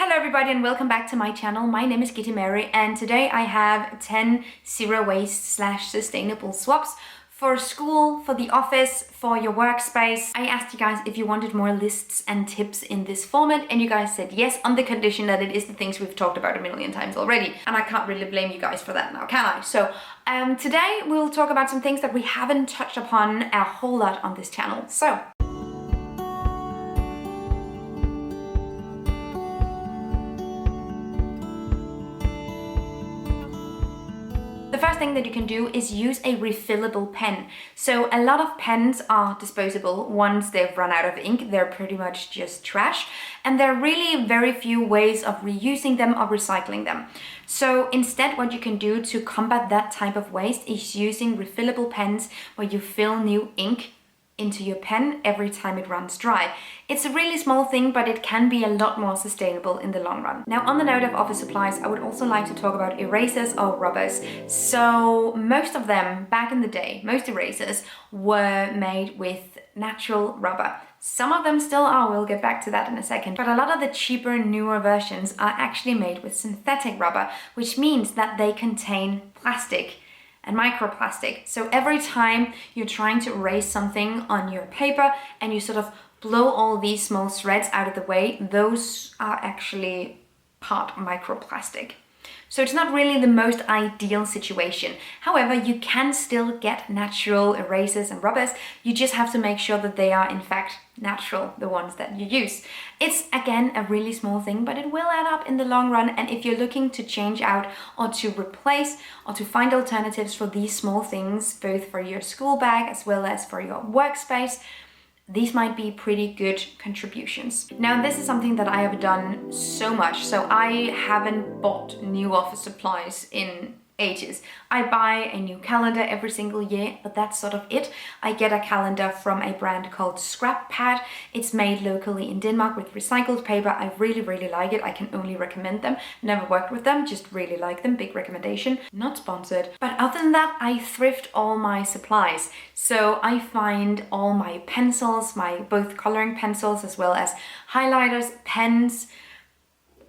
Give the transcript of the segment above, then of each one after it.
Hello everybody and welcome back to my channel. My name is GITTEMARY and today I have 10 zero waste / sustainable swaps for school, for the office, for your workspace. I asked you guys if you wanted more lists and tips in this format and you guys said yes, on the condition that it is the things we've talked about a million times already. And I can't really blame you guys for that now, can I? So today we'll talk about some things that we haven't touched upon a whole lot on this channel. So the first thing that you can do is use a refillable pen. So a lot of pens are disposable. Once they've run out of ink, they're pretty much just trash. And there are really very few ways of reusing them or recycling them. So instead, what you can do to combat that type of waste is using refillable pens where you fill new ink into your pen every time it runs dry. It's a really small thing, but it can be a lot more sustainable in the long run. Now, on the note of office supplies, I would also like to talk about erasers or rubbers. So most of them, back in the day, most erasers were made with natural rubber. Some of them still are, we'll get back to that in a second. But a lot of the cheaper, newer versions are actually made with synthetic rubber, which means that they contain plastic and microplastic. So every time you're trying to erase something on your paper and you sort of blow all these small shreds out of the way, those are actually part microplastic. So it's not really the most ideal situation. However, you can still get natural erasers and rubbers. You just have to make sure that they are in fact natural, the ones that you use. It's again a really small thing, but it will add up in the long run. And if you're looking to change out or to replace or to find alternatives for these small things, both for your school bag as well as for your workspace, these might be pretty good contributions. Now, this is something that I have done so much. So I haven't bought new office supplies in ages. I buy a new calendar every single year, but that's sort of it. I get a calendar from a brand called Scrap Pad. It's made locally in Denmark with recycled paper. I really, really like it. I can only recommend them. Never worked with them, just really like them. Big recommendation. Not sponsored. But other than that, I thrift all my supplies. So I find all my pencils, my both coloring pencils as well as highlighters, pens,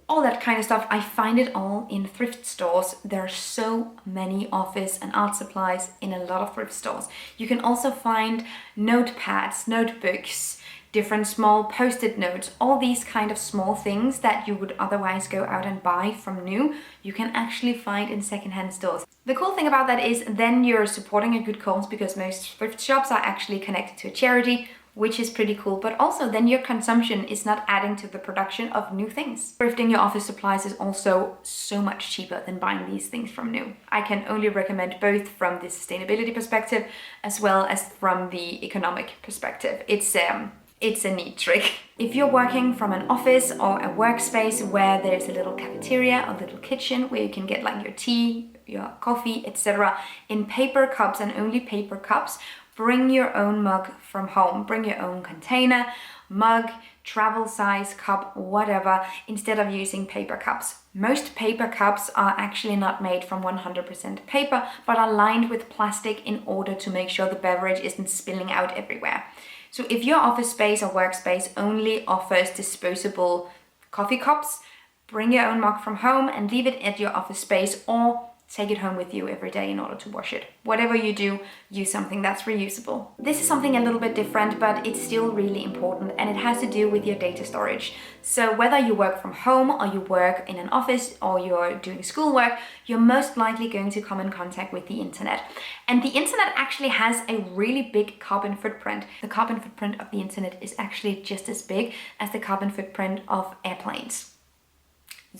all that kind of stuff. I find it all in thrift stores. There are so many office and art supplies in a lot of thrift stores. You can also find notepads, notebooks, different small post-it notes, all these kind of small things that you would otherwise go out and buy from new, you can actually find in secondhand stores. The cool thing about that is then you're supporting a good cause because most thrift shops are actually connected to a charity, which is pretty cool, but also then your consumption is not adding to the production of new things. Thrifting your office supplies is also so much cheaper than buying these things from new. I can only recommend both from the sustainability perspective as well as from the economic perspective. It's a neat trick. If you're working from an office or a workspace where there's a little cafeteria or little kitchen where you can get like your tea, your coffee, etc. in paper cups and only paper cups, bring your own mug from home. Bring your own container, mug, travel size cup, whatever, instead of using paper cups. Most paper cups are actually not made from 100% paper, but are lined with plastic in order to make sure the beverage isn't spilling out everywhere. So if your office space or workspace only offers disposable coffee cups, bring your own mug from home and leave it at your office space or take it home with you every day in order to wash it. Whatever you do, use something that's reusable. This is something a little bit different, but it's still really important and it has to do with your data storage. So whether you work from home or you work in an office or you're doing schoolwork, you're most likely going to come in contact with the internet. And the internet actually has a really big carbon footprint. The carbon footprint of the internet is actually just as big as the carbon footprint of airplanes.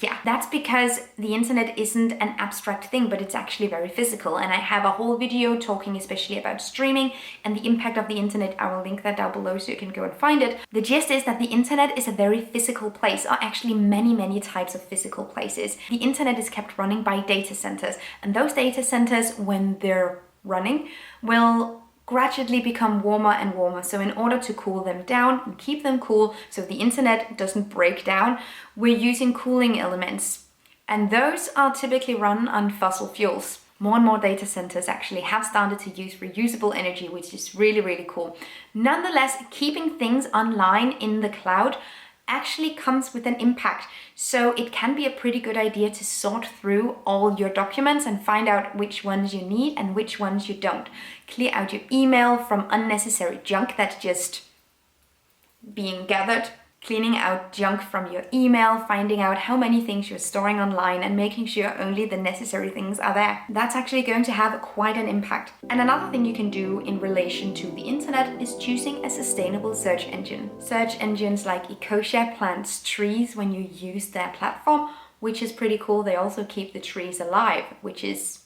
Yeah, that's because the internet isn't an abstract thing, but it's actually very physical. And I have a whole video talking especially about streaming and the impact of the internet. I will link that down below so you can go and find it. The gist is that the internet is a very physical place, or actually many types of physical places. The internet is kept running by data centers, and those data centers, when they're running, will gradually become warmer and warmer. So in order to cool them down and keep them cool so the internet doesn't break down, we're using cooling elements. And those are typically run on fossil fuels. More and more data centers actually have started to use reusable energy, which is really cool. Nonetheless, keeping things online in the cloud actually comes with an impact. So it can be a pretty good idea to sort through all your documents and find out which ones you need and which ones you don't. Clear out your email from unnecessary junk that's just being gathered. Cleaning out junk from your email, finding out how many things you're storing online and making sure only the necessary things are there. That's actually going to have quite an impact. And another thing you can do in relation to the internet is choosing a sustainable search engine. Search engines like Ecosia plants trees when you use their platform, which is pretty cool. They also keep the trees alive, which is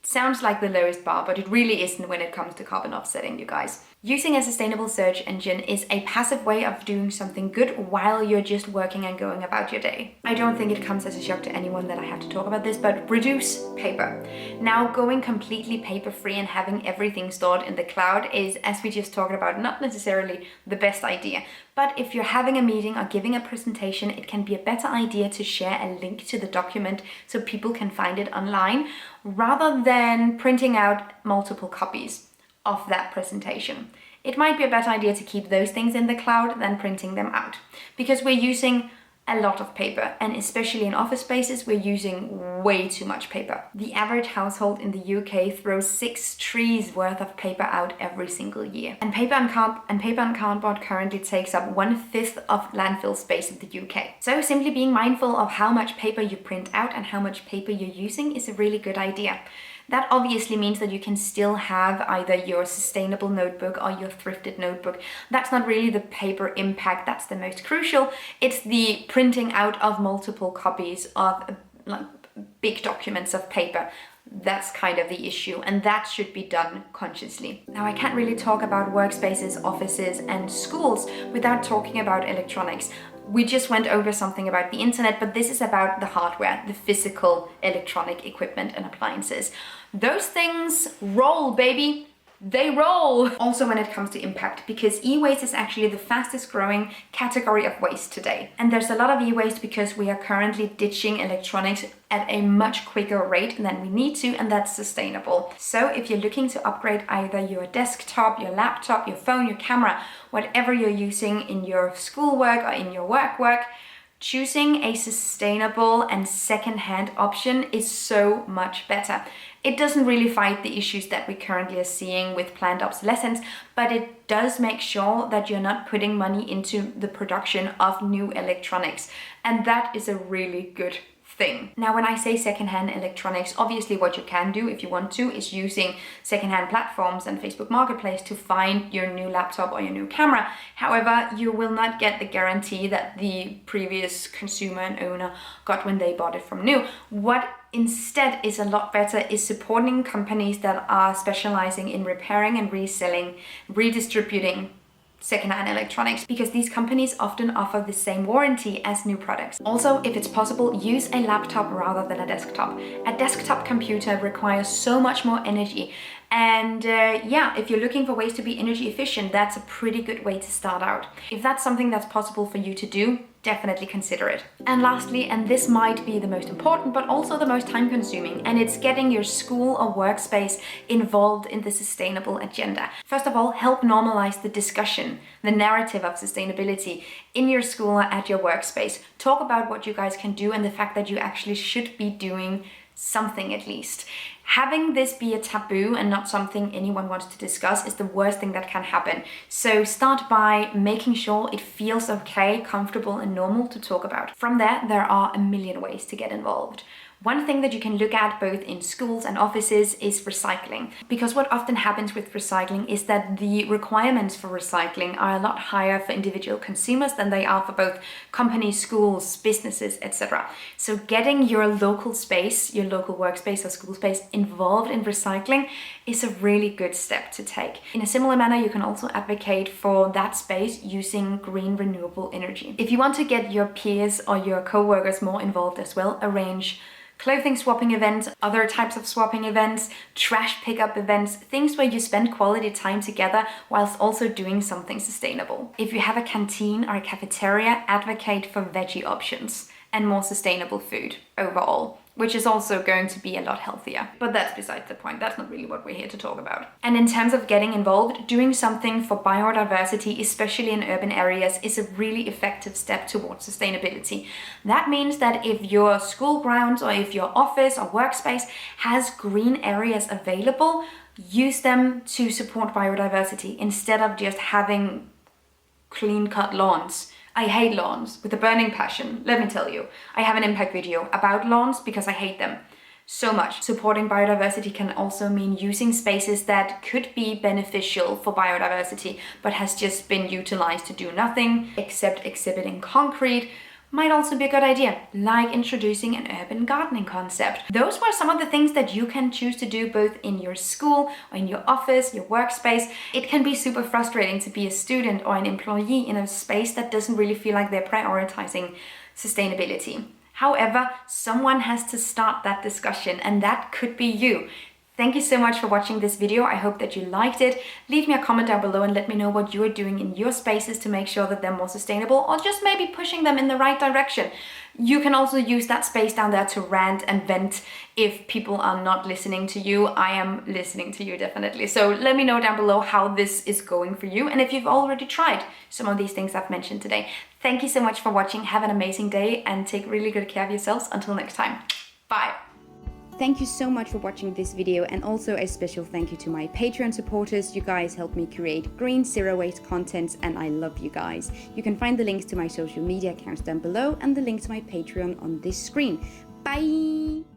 sounds like the lowest bar, but it really isn't when it comes to carbon offsetting, you guys. Using a sustainable search engine is a passive way of doing something good while you're just working and going about your day. I don't think it comes as a shock to anyone that I have to talk about this, but reduce paper. Now, going completely paper-free and having everything stored in the cloud is, as we just talked about, not necessarily the best idea. But if you're having a meeting or giving a presentation, it can be a better idea to share a link to the document so people can find it online, rather than printing out multiple copies of that presentation. It might be a better idea to keep those things in the cloud than printing them out, because we're using a lot of paper, and especially in office spaces, we're using way too much paper. The average household in the UK throws 6 trees worth of paper out every single year. And paper and cardboard currently takes up 1/5 of landfill space in the UK. So simply being mindful of how much paper you print out and how much paper you're using is a really good idea. That obviously means that you can still have either your sustainable notebook or your thrifted notebook. That's not really the paper impact that's the most crucial. It's the printing out of multiple copies of like big documents of paper. That's kind of the issue, and that should be done consciously. Now, I can't really talk about workspaces, offices, and schools without talking about electronics. We just went over something about the internet, but this is about the hardware, the physical electronic equipment and appliances. Those things roll, baby. They roll! Also when it comes to impact, because e-waste is actually the fastest growing category of waste today. And there's a lot of e-waste because we are currently ditching electronics at a much quicker rate than we need to, and that's sustainable. So if you're looking to upgrade either your desktop, your laptop, your phone, your camera, whatever you're using in your schoolwork or in your work, choosing a sustainable and second-hand option is so much better. It doesn't really fight the issues that we currently are seeing with planned obsolescence, but it does make sure that you're not putting money into the production of new electronics. And that is a really good thing. Now, when I say secondhand electronics, obviously what you can do if you want to is using secondhand platforms and Facebook Marketplace to find your new laptop or your new camera. However, you will not get the guarantee that the previous consumer and owner got when they bought it from new. What instead is a lot better is supporting companies that are specializing in repairing and reselling, redistributing secondhand electronics, because these companies often offer the same warranty as new products. Also, if it's possible, use a laptop rather than a desktop. A desktop computer requires so much more energy. And yeah, if you're looking for ways to be energy efficient, that's a pretty good way to start out. If that's something that's possible for you to do, definitely consider it. And lastly, and this might be the most important, but also the most time consuming, and it's getting your school or workspace involved in the sustainable agenda. First of all, help normalize the discussion, the narrative of sustainability in your school or at your workspace. Talk about what you guys can do and the fact that you actually should be doing something at least. Having this be a taboo and not something anyone wants to discuss is the worst thing that can happen. So start by making sure it feels okay, comfortable, and normal to talk about. From there are a million ways to get involved. One thing that you can look at both in schools and offices is recycling. Because what often happens with recycling is that the requirements for recycling are a lot higher for individual consumers than they are for both companies, schools, businesses, etc. So getting your local space, your local workspace or school space involved in recycling is a really good step to take. In a similar manner, you can also advocate for that space using green renewable energy. If you want to get your peers or your co-workers more involved as well, arrange clothing swapping events, other types of swapping events, trash pickup events, things where you spend quality time together whilst also doing something sustainable. If you have a canteen or a cafeteria, advocate for veggie options. and more sustainable food overall, which is also going to be a lot healthier. But that's besides the point. That's not really what we're here to talk about. And in terms of getting involved, doing something for biodiversity, especially in urban areas, is a really effective step towards sustainability. That means that if your school grounds or if your office or workspace has green areas available, use them to support biodiversity instead of just having clean-cut lawns. I hate lawns with a burning passion. Let me tell you, I have an impact video about lawns because I hate them so much. Supporting biodiversity can also mean using spaces that could be beneficial for biodiversity, but has just been utilized to do nothing except exhibiting concrete. Might also be a good idea, like introducing an urban gardening concept. Those were some of the things that you can choose to do both in your school or in your office, your workspace. It can be super frustrating to be a student or an employee in a space that doesn't really feel like they're prioritizing sustainability. However, someone has to start that discussion, and that could be you. Thank you so much for watching this video. I hope that you liked it. Leave me a comment down below and let me know what you are doing in your spaces to make sure that they're more sustainable, or just maybe pushing them in the right direction. You can also use that space down there to rant and vent if people are not listening to you. I am listening to you, definitely. So let me know down below how this is going for you and if you've already tried some of these things I've mentioned today. Thank you so much for watching. Have an amazing day and take really good care of yourselves. Until next time. Bye. Thank you so much for watching this video, and also a special thank you to my Patreon supporters. You guys help me create green, zero-waste content, and I love you guys. You can find the links to my social media accounts down below and the link to my Patreon on this screen. Bye!